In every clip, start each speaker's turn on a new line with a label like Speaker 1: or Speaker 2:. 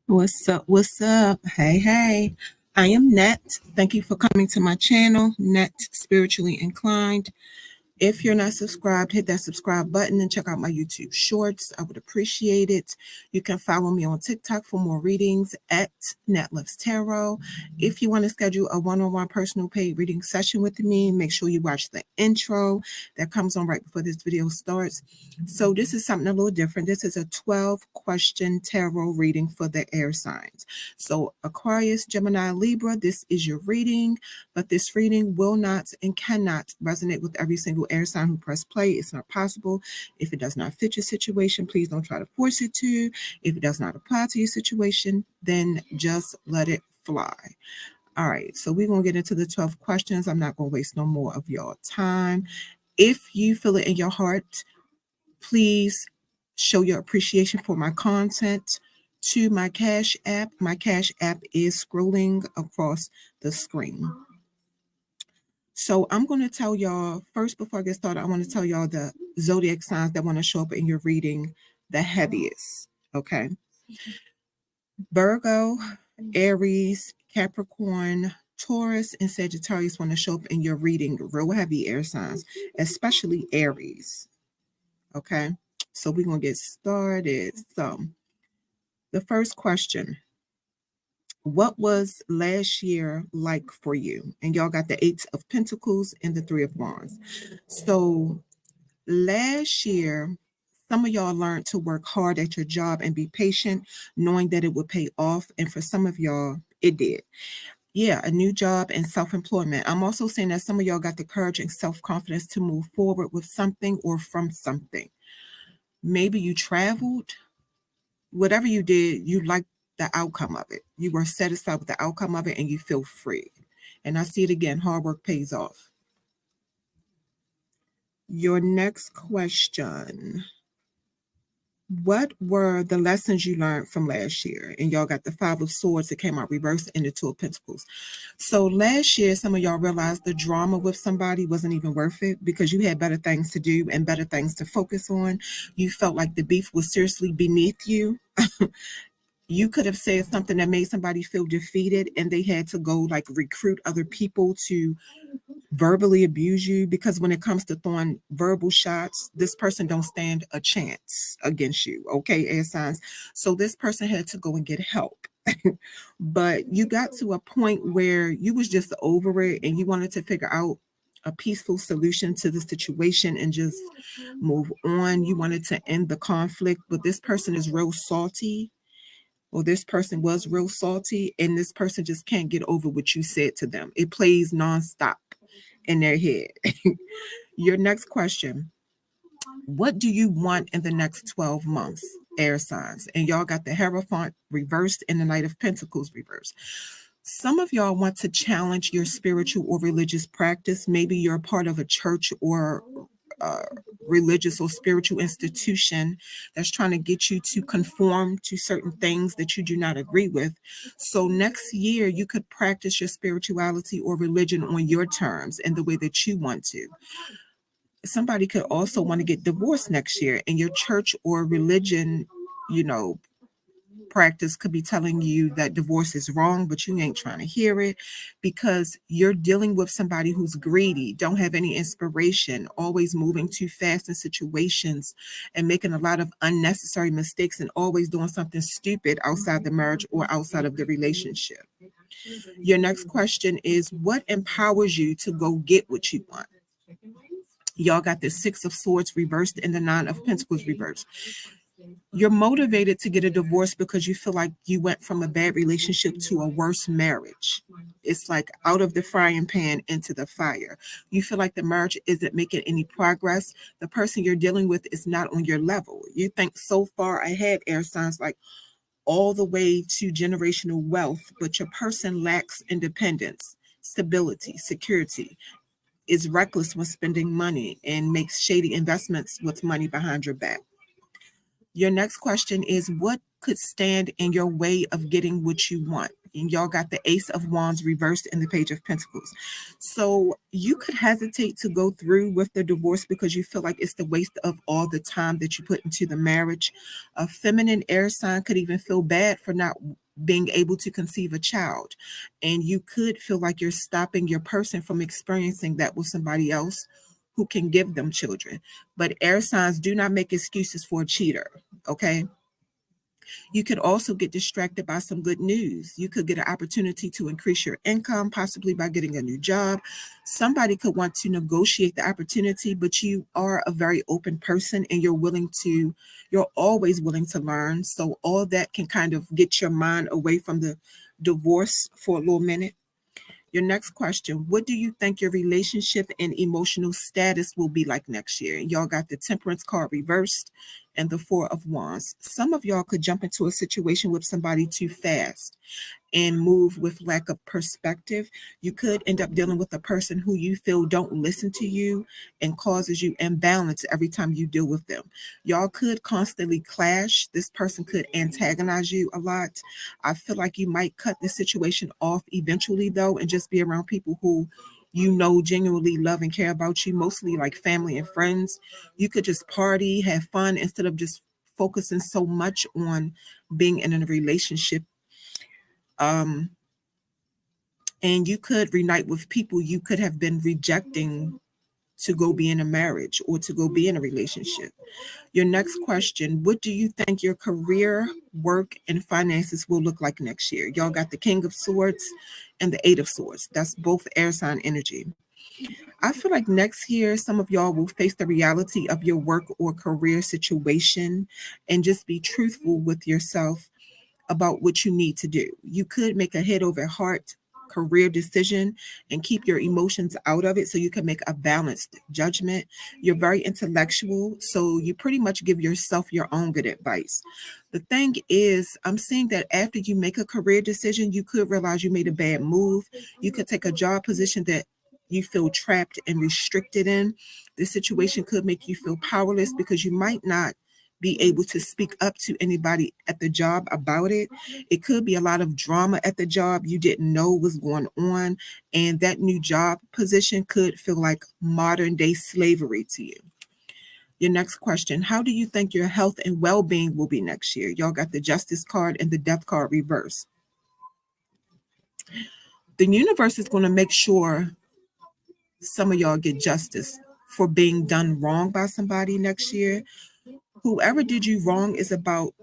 Speaker 1: What's up? What's up? Hey. I am Net. Thank you for coming to my channel, Net Spiritually Inclined. If you're not subscribed, hit that subscribe button and check out my YouTube shorts. I would appreciate it. You can follow me on TikTok for more readings at Netloves Tarot. If you want to schedule a one-on-one personal paid reading session with me, make sure you watch the intro that comes on right before this video starts. So this is something a little different. This is a 12-question tarot reading for the air signs. So Aquarius, Gemini, Libra, this is your reading, but this reading will not and cannot resonate with every single air sign who press play. It's not possible. If it does not fit your situation, please don't try to force it to. If it does not apply to your situation, then just let it fly. All right, so we're going to get into the 12 questions. I'm not going to waste no more of your time. If you feel it in your heart, please show your appreciation for my content to my Cash App. My Cash App is scrolling across the screen. So I'm going to tell y'all, first before I get started, I want to tell y'all the zodiac signs that want to show up in your reading the heaviest, okay? Virgo, Aries, Capricorn, Taurus, and Sagittarius want to show up in your reading real heavy air signs, especially Aries, okay? So we're going to get started. So the first question. What was last year like for you? And y'all got the 8 of Pentacles and the 3 of Wands. So last year, some of y'all learned to work hard at your job and be patient, knowing that it would pay off. And for some of y'all, it did. Yeah, a new job and self-employment. I'm also saying that some of y'all got the courage and self-confidence to move forward with something or from something. Maybe you traveled. Whatever you did, you liked the outcome of it. You were satisfied with the outcome of it and you feel free. And I see it again, hard work pays off. Your next question. What were the lessons you learned from last year? And y'all got the 5 of Swords that came out reversed and the 2 of Pentacles. So last year, some of y'all realized the drama with somebody wasn't even worth it because you had better things to do and better things to focus on. You felt like the beef was seriously beneath you. You could have said something that made somebody feel defeated and they had to go like recruit other people to verbally abuse you, because when it comes to throwing verbal shots, this person don't stand a chance against you, okay, air signs. So this person had to go and get help. But you got to a point where you was just over it and you wanted to figure out a peaceful solution to the situation and just move on. You wanted to end the conflict, but this person is real salty. Or this person was real salty and this person just can't get over what you said to them. It plays nonstop in their head. Your next question. What do you want in the next 12 months, air signs? And y'all got the Hierophant reversed and the Knight of Pentacles reversed. Some of y'all want to challenge your spiritual or religious practice. Maybe you're a part of a church or religious or spiritual institution that's trying to get you to conform to certain things that you do not agree with. So next year, you could practice your spirituality or religion on your terms and the way that you want to. Somebody could also want to get divorced next year, and your church or religion, practice could be telling you that divorce is wrong, but you ain't trying to hear it because you're dealing with somebody who's greedy, don't have any inspiration, always moving too fast in situations and making a lot of unnecessary mistakes and always doing something stupid outside the marriage or outside of the relationship. Your next question is, what empowers you to go get what you want? Y'all got the 6 of Swords reversed and the 9 of Pentacles reversed. You're motivated to get a divorce because you feel like you went from a bad relationship to a worse marriage. It's like out of the frying pan into the fire. You feel like the marriage isn't making any progress. The person you're dealing with is not on your level. You think so far ahead, air signs, like all the way to generational wealth, but your person lacks independence, stability, security, is reckless when spending money, and makes shady investments with money behind your back. Your next question is, what could stand in your way of getting what you want? And y'all got the Ace of Wands reversed in the Page of Pentacles. So you could hesitate to go through with the divorce because you feel like it's the waste of all the time that you put into the marriage. A feminine air sign could even feel bad for not being able to conceive a child. And you could feel like you're stopping your person from experiencing that with somebody else who can give them children. But air signs do not make excuses for a cheater, okay? You could also get distracted by some good news. You could get an opportunity to increase your income, possibly by getting a new job. Somebody could want to negotiate the opportunity, but you are a very open person and you're always willing to learn. So all that can kind of get your mind away from the divorce for a little minute. Your next question, what do you think your relationship and emotional status will be like next year? Y'all got the Temperance card reversed and the Four of Wands. Some of y'all could jump into a situation with somebody too fast and move with lack of perspective. You could end up dealing with a person who you feel don't listen to you and causes you imbalance every time you deal with them. Y'all could constantly clash. This person could antagonize you a lot. I feel like you might cut the situation off eventually, though, and just be around people who you know genuinely love and care about you, mostly like family and friends. You could just party, have fun instead of just focusing so much on being in a relationship. And you could reunite with people you could have been rejecting to go be in a marriage or to go be in a relationship. Your next question, what do you think your career, work, and finances will look like next year? Y'all got the King of Swords and the Eight of Swords. That's both air sign energy. I feel like next year, some of y'all will face the reality of your work or career situation and just be truthful with yourself about what you need to do. You could make a head over heart career decision and keep your emotions out of it so you can make a balanced judgment. You're very intellectual, so you pretty much give yourself your own good advice. The thing is, I'm seeing that after you make a career decision, you could realize you made a bad move. You could take a job position that you feel trapped and restricted in. This situation could make you feel powerless because you might not be able to speak up to anybody at the job about it. It could be a lot of drama at the job you didn't know was going on, and that new job position could feel like modern day slavery to you. Your next question, how do you think your health and well-being will be next year? Y'all got the Justice card and the Death card reversed. The universe is going to make sure some of y'all get justice for being done wrong by somebody next year. Whoever did you wrong is about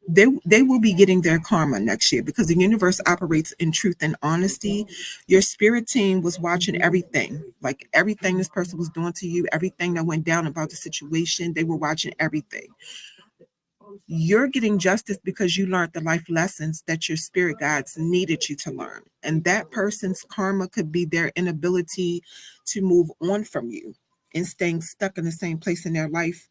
Speaker 1: they will be getting their karma next year because the universe operates in truth and honesty. Your spirit team was watching everything, like everything this person was doing to you, everything that went down about the situation. They were watching everything. You're getting justice because you learned the life lessons that your spirit guides needed you to learn. And that person's karma could be their inability to move on from you and staying stuck in the same place in their life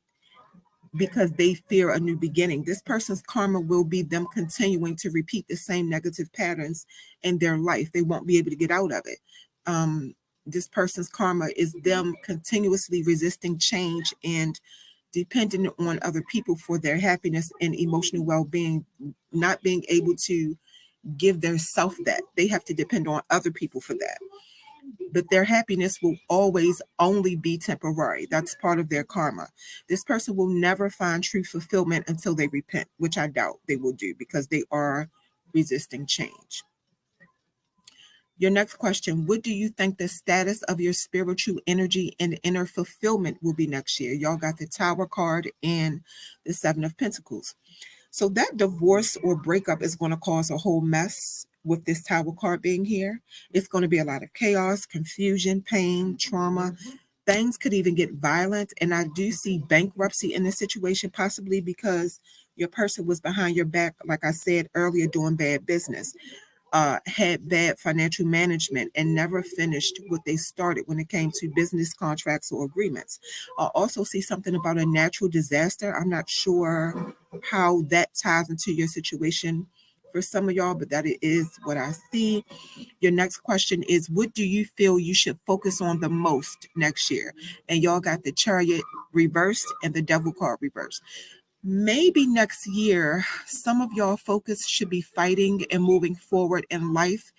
Speaker 1: because they fear a new beginning. This person's karma will be them continuing to repeat the same negative patterns in their life. They won't be able to get out of it. This person's karma is them continuously resisting change and depending on other people for their happiness and emotional well-being, not being able to give their self that. They have to depend on other people for that. But their happiness will always only be temporary. That's part of their karma. This person will never find true fulfillment until they repent, which I doubt they will do because they are resisting change. Your next question, what do you think the status of your spiritual energy and inner fulfillment will be next year? Y'all got the Tower card and the Seven of Pentacles. So that divorce or breakup is going to cause a whole mess with this Tower card being here. It's going to be a lot of chaos, confusion, pain, trauma. Things could even get violent. And I do see bankruptcy in this situation, possibly because your person was behind your back, like I said earlier, doing bad business, had bad financial management, and never finished what they started when it came to business contracts or agreements. I also see something about a natural disaster. I'm not sure how that ties into your situation for some of y'all, but that is what I see. Your next question is, what do you feel you should focus on the most next year? And y'all got the Chariot reversed and the Devil card reversed. Maybe next year, some of y'all focus should be fighting and moving forward in life,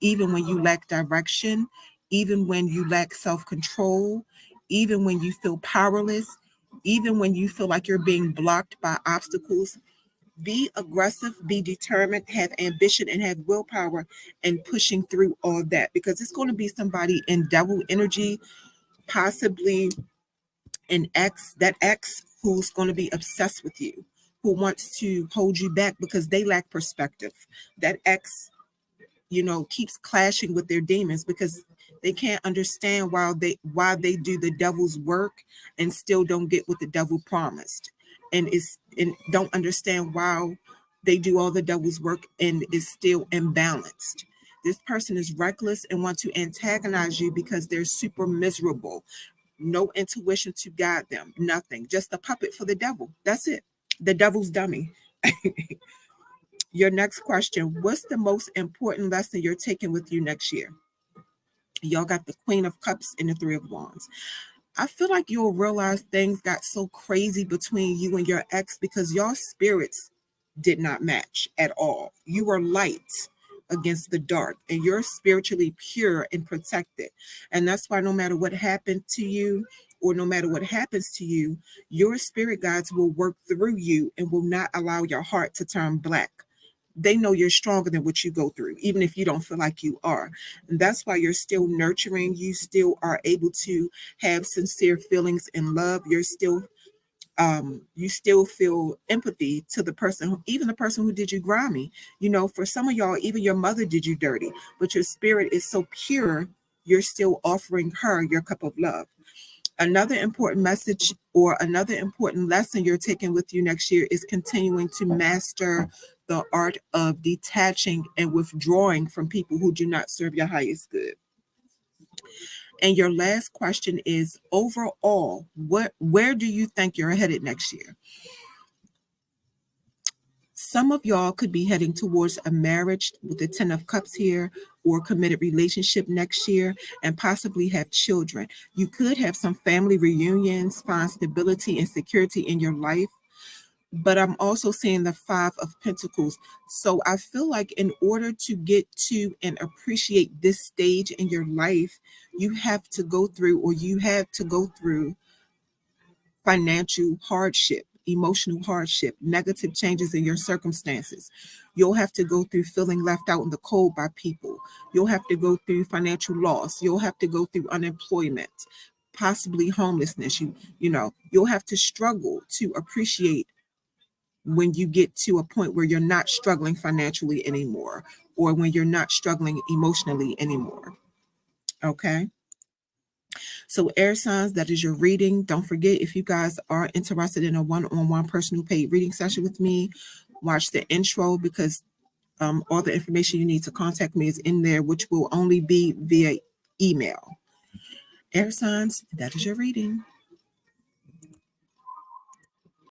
Speaker 1: even when you lack direction, even when you lack self-control, even when you feel powerless, even when you feel like you're being blocked by obstacles. Be aggressive, be determined, have ambition, and have willpower and pushing through all that, because it's going to be somebody in devil energy, possibly an ex who's going to be obsessed with you, who wants to hold you back because they lack perspective. That ex, keeps clashing with their demons because they can't understand why they do the devil's work and still don't get what the devil promised, and don't understand why they do all the devil's work and is still imbalanced. This person is reckless and want to antagonize you because they're super miserable. No intuition to guide them, nothing, just a puppet for the devil. That's it. The devil's dummy. Your next question, what's the most important lesson you're taking with you next year? Y'all got the Queen of Cups and the Three of Wands. I feel like you'll realize things got so crazy between you and your ex because your spirits did not match at all. You were light against the dark, and you're spiritually pure and protected. And that's why no matter what happened to you, or no matter what happens to you, your spirit guides will work through you and will not allow your heart to turn black. They know you're stronger than what you go through, even if you don't feel like you are. And that's why you're still nurturing. You still are able to have sincere feelings and love. You still feel empathy to the person, even the person who did you grimy. For some of y'all, even your mother did you dirty, but your spirit is so pure, you're still offering her your cup of love. Another important message or another important lesson you're taking with you next year is continuing to master the art of detaching and withdrawing from people who do not serve your highest good. And your last question is, overall, where do you think you're headed next year? Some of y'all could be heading towards a marriage with the 10 of Cups here, or committed relationship next year, and possibly have children. You could have some family reunions, find stability and security in your life. But I'm also seeing the Five of Pentacles. So I feel like in order to get to and appreciate this stage in your life, you have to go through financial hardship, emotional hardship, negative changes in your circumstances. You'll have to go through feeling left out in the cold by people. You'll have to go through financial loss. You'll have to go through unemployment, possibly homelessness. You'll have to struggle to appreciate when you get to a point where you're not struggling financially anymore, or when you're not struggling emotionally anymore. Okay. So air signs, that is your reading. Don't forget, if you guys are interested in a one-on-one personal paid reading session with me, watch the intro, because all the information you need to contact me is in there, which will only be via email. Air signs, that is your reading.